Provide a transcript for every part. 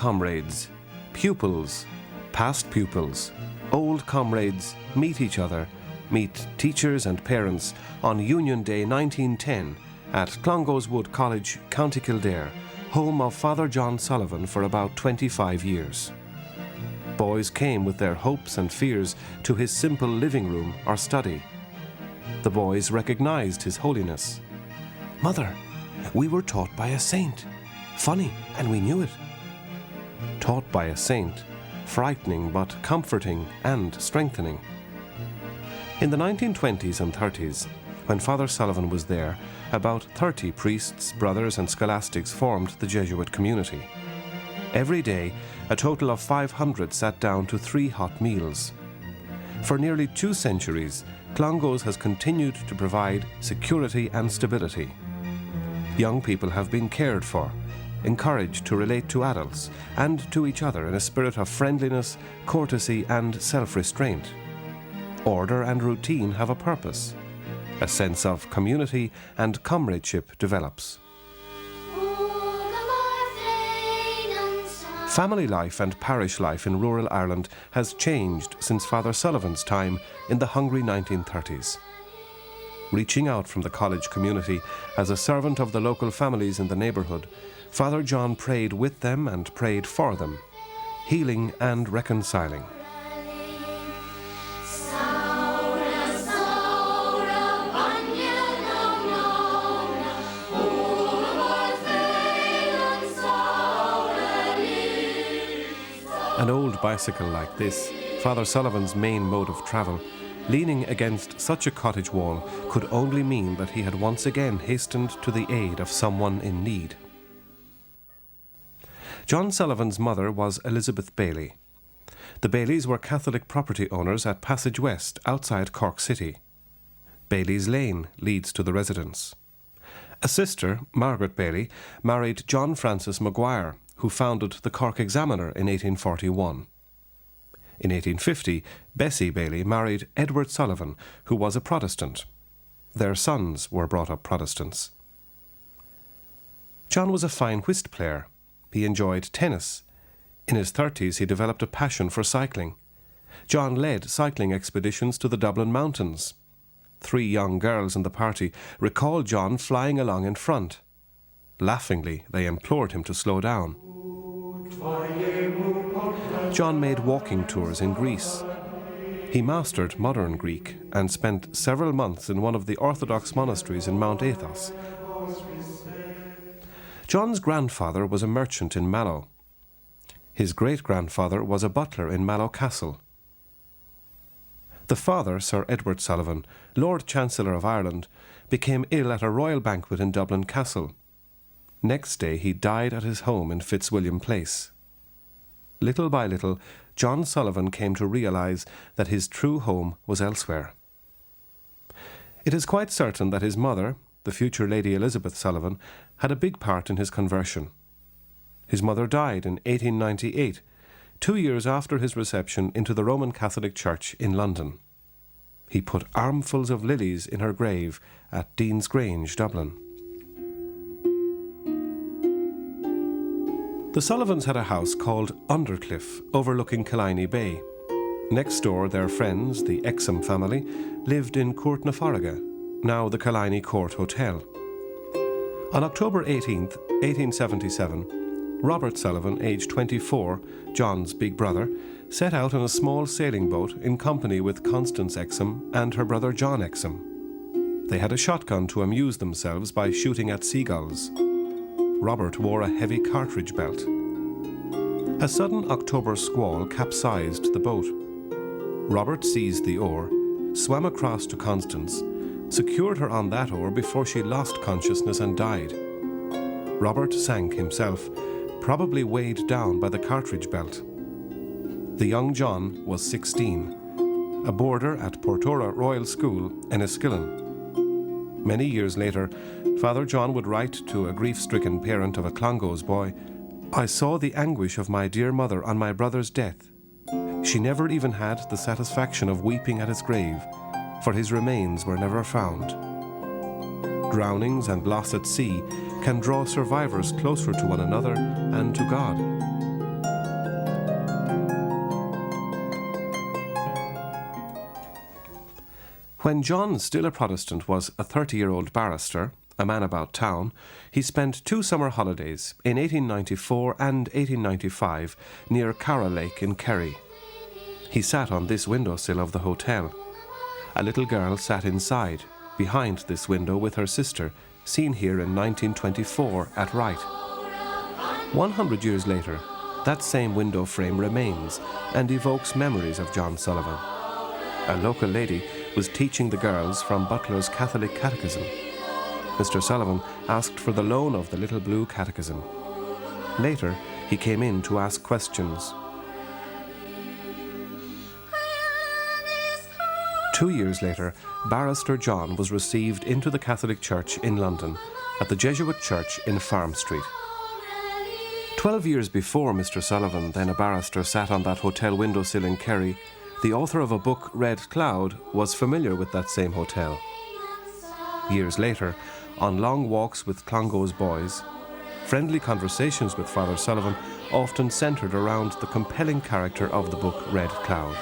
comrades, pupils, past pupils, old comrades meet each other, meet teachers and parents on Union Day 1910 at Clongowes Wood College, County Kildare, home of Father John Sullivan for about 25 years. Boys came with their hopes and fears to his simple living room or study. The boys recognized his holiness. "Mother, we were taught by a saint. Funny, and we knew it." Taught by a saint, frightening but comforting and strengthening. In the 1920s and 30s, when Father Sullivan was there, about 30 priests, brothers and scholastics formed the Jesuit community. Every day, a total of 500 sat down to 3 hot meals. For nearly 2 centuries, Clongowes has continued to provide security and stability. Young people have been cared for, encouraged to relate to adults and to each other in a spirit of friendliness, courtesy and self-restraint. Order and routine have a purpose. A sense of community and comradeship develops. Family life and parish life in rural Ireland has changed since Father Sullivan's time in the hungry 1930s. Reaching out from the college community as a servant of the local families in the neighbourhood, Father John prayed with them and prayed for them, healing and reconciling. An old bicycle like this, Father Sullivan's main mode of travel, leaning against such a cottage wall could only mean that he had once again hastened to the aid of someone in need. John Sullivan's mother was Elizabeth Bailey. The Baileys were Catholic property owners at Passage West, outside Cork City. Bailey's Lane leads to the residence. A sister, Margaret Bailey, married John Francis Maguire, who founded the Cork Examiner in 1841. In 1850, Bessie Bailey married Edward Sullivan, who was a Protestant. Their sons were brought up Protestants. John was a fine whist player. He enjoyed tennis. In his 30s, he developed a passion for cycling. John led cycling expeditions to the Dublin Mountains. 3 young girls in the party recalled John flying along in front. Laughingly, they implored him to slow down. John made walking tours in Greece. He mastered modern Greek and spent several months in one of the Orthodox monasteries in Mount Athos. John's grandfather was a merchant in Mallow. His great-grandfather was a butler in Mallow Castle. The father, Sir Edward Sullivan, Lord Chancellor of Ireland, became ill at a royal banquet in Dublin Castle. Next day he died at his home in Fitzwilliam Place. Little by little, John Sullivan came to realise that his true home was elsewhere. It is quite certain that his mother, the future Lady Elizabeth Sullivan, had a big part in his conversion. His mother died in 1898, 2 years after his reception into the Roman Catholic Church in London. He put armfuls of lilies in her grave at Dean's Grange, Dublin. The Sullivans had a house called Undercliff, overlooking Killiney Bay. Next door, their friends, the Exum family, lived in Court na Farraga, now the Killiney Court Hotel. On October 18th, 1877, Robert Sullivan, aged 24, John's big brother, set out on a small sailing boat in company with Constance Exum and her brother John Exum. They had a shotgun to amuse themselves by shooting at seagulls. Robert wore a heavy cartridge belt. A sudden October squall capsized the boat. Robert seized the oar, swam across to Constance, secured her on that oar before she lost consciousness and died. Robert sank himself, probably weighed down by the cartridge belt. The young John was 16, a boarder at Portora Royal School, Enniskillen. Many years later, Father John would write to a grief-stricken parent of a Clongowes boy, "I saw the anguish of my dear mother on my brother's death. She never even had the satisfaction of weeping at his grave, for his remains were never found." Drownings and loss at sea can draw survivors closer to one another and to God. When John, still a Protestant, was a 30-year-old barrister, a man about town, he spent 2 summer holidays in 1894 and 1895 near Carra Lake in Kerry. He sat on this windowsill of the hotel. A little girl sat inside, behind this window with her sister, seen here in 1924 at Wright. 100 years later, that same window frame remains and evokes memories of John Sullivan. A local lady was teaching the girls from Butler's Catholic Catechism. Mr. Sullivan asked for the loan of the little blue catechism. Later, he came in to ask questions. 2 years later, Barrister John was received into the Catholic Church in London at the Jesuit Church in Farm Street. 12 years before Mr. Sullivan, then a barrister, sat on that hotel windowsill in Kerry, the author of a book, Red Cloud, was familiar with that same hotel. Years later, on long walks with Clongo's boys, friendly conversations with Father Sullivan often centred around the compelling character of the book Red Cloud.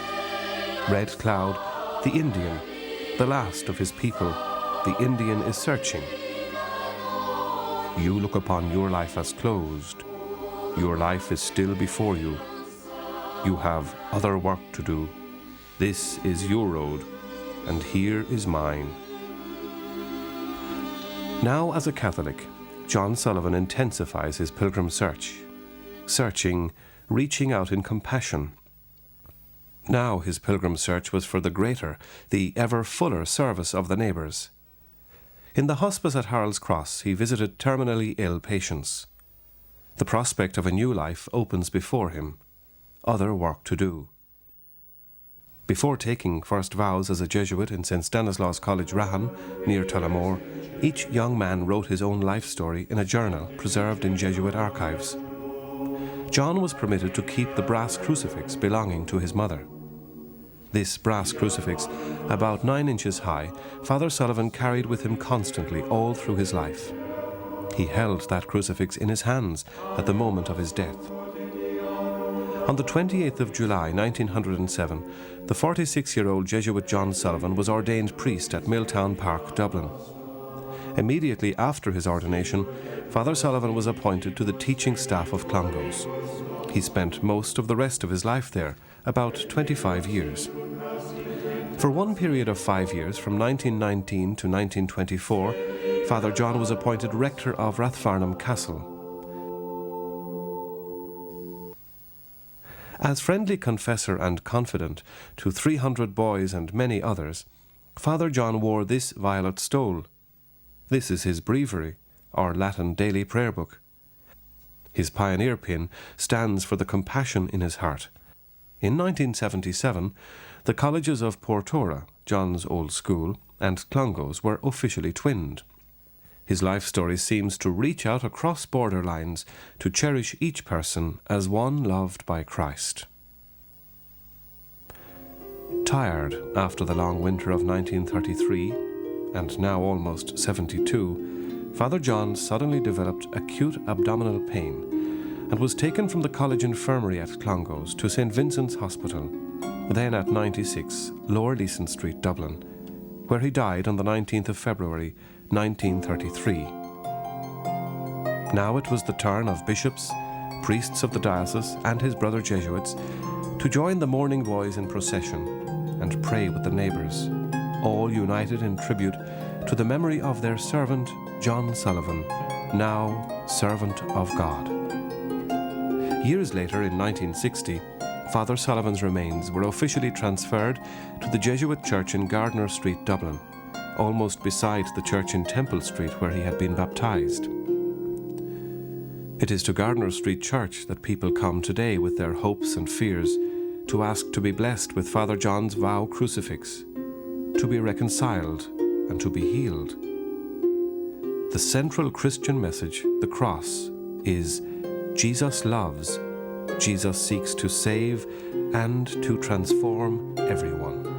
Red Cloud, the Indian, the last of his people, the Indian is searching. You look upon your life as closed. Your life is still before you. You have other work to do. This is your road, and here is mine. Now, as a Catholic, John Sullivan intensifies his pilgrim search, searching, reaching out in compassion. Now his pilgrim search was for the greater, the ever fuller service of the neighbours. In the hospice at Harold's Cross, he visited terminally ill patients. The prospect of a new life opens before him, other work to do. Before taking first vows as a Jesuit in St. Stanislaus College, Rahan, near Tullamore, each young man wrote his own life story in a journal preserved in Jesuit archives. John was permitted to keep the brass crucifix belonging to his mother. This brass crucifix, about 9 inches high, Father Sullivan carried with him constantly all through his life. He held that crucifix in his hands at the moment of his death. On the 28th of July 1907, the 46-year-old Jesuit John Sullivan was ordained priest at Milltown Park, Dublin. Immediately after his ordination, Father Sullivan was appointed to the teaching staff of Clongo's. He spent most of the rest of his life there, about 25 years. For one period of 5 years, from 1919 to 1924, Father John was appointed rector of Rathfarnham Castle. As friendly confessor and confidant to 300 boys and many others, Father John wore this violet stole. This is his breviary, or Latin daily prayer book. His pioneer pin stands for the compassion in his heart. In 1977, the colleges of Portora, John's old school, and Clongo's were officially twinned. His life story seems to reach out across border lines to cherish each person as one loved by Christ. Tired after the long winter of 1933, and now almost 72, Father John suddenly developed acute abdominal pain and was taken from the college infirmary at Clongo's to St. Vincent's Hospital, then at 96 Lower Leeson Street, Dublin, where he died on the 19th of February 1933. Now it was the turn of bishops, priests of the diocese and his brother Jesuits to join the mourning boys in procession and pray with the neighbours, all united in tribute to the memory of their servant John Sullivan, now servant of God. Years later, in 1960, Father Sullivan's remains were officially transferred to the Jesuit Church in Gardner Street, Dublin, almost beside the church in Temple Street where he had been baptized. It is to Gardner Street Church that people come today with their hopes and fears to ask to be blessed with Father John's vow crucifix, to be reconciled and to be healed. The central Christian message, the cross, is Jesus loves, Jesus seeks to save and to transform everyone.